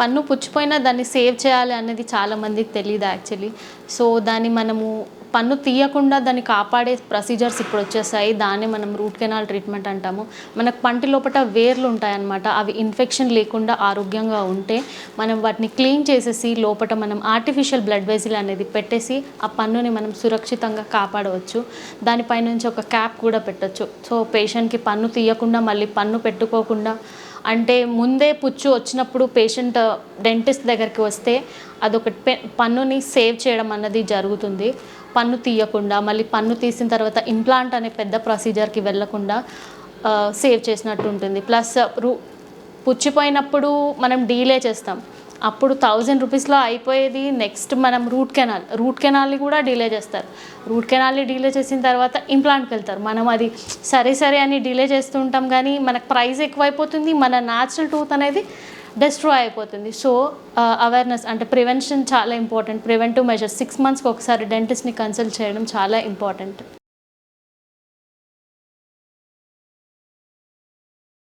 పన్ను పుచ్చిపోయినా దాన్ని సేవ్ చేయాలి అనేది చాలామందికి తెలియదు యాక్చువల్లీ. సో దాన్ని మనము పన్ను తీయకుండా దాన్ని కాపాడే ప్రొసీజర్స్ ఇప్పుడు వచ్చేసాయి. దాన్ని మనం రూట్ కెనాల్ ట్రీట్మెంట్ అంటాము. మనకు పంటి లోపల వేర్లు ఉంటాయన్నమాట. అవి ఇన్ఫెక్షన్ లేకుండా ఆరోగ్యంగా ఉంటే మనం వాటిని క్లీన్ చేసేసి లోపల మనం ఆర్టిఫిషియల్ బ్లడ్ వెసిల్ అనేది పెట్టేసి ఆ పన్నుని మనం సురక్షితంగా కాపాడవచ్చు. దానిపై నుంచి ఒక క్యాప్ కూడా పెట్టచ్చు. సో పేషెంట్కి పన్ను తీయకుండా మళ్ళీ పన్ను పెట్టుకోకుండా, అంటే ముందే పుచ్చు వచ్చినప్పుడు పేషెంట్ డెంటిస్ట్ దగ్గరికి వస్తే అదొక పన్నుని సేవ్ చేయడం అన్నది జరుగుతుంది. పన్ను తీయకుండా మళ్ళీ పన్ను తీసిన తర్వాత ఇంప్లాంట్ అనే పెద్ద ప్రొసీజర్కి వెళ్ళకుండా సేవ్ చేసినట్టు ఉంటుంది. ప్లస్ పుచ్చిపోయినప్పుడు మనం డీలే చేస్తాం. అప్పుడు 1000 రూపీస్లో అయిపోయేది నెక్స్ట్ మనం రూట్ కెనాల్ని కూడా డీలే చేస్తారు. రూట్ కెనాల్ని డీలే చేసిన తర్వాత ఇంప్లాంట్కి వెళ్తారు. మనం అది సరే అని డీలే చేస్తూ ఉంటాం, కానీ మనకు ప్రైస్ ఎక్కువైపోతుంది, మన న్యాచురల్ టూత్ అనేది డిస్ట్రాయ్ అయిపోతుంది. సో అవేర్నెస్ అంటే ప్రివెన్షన్ చాలా ఇంపార్టెంట్. ప్రివెంటివ్ మెజర్స్ 6 మంత్స్కి ఒకసారి డెంటిస్ట్ని కన్సల్ట్ చేయడం చాలా ఇంపార్టెంట్.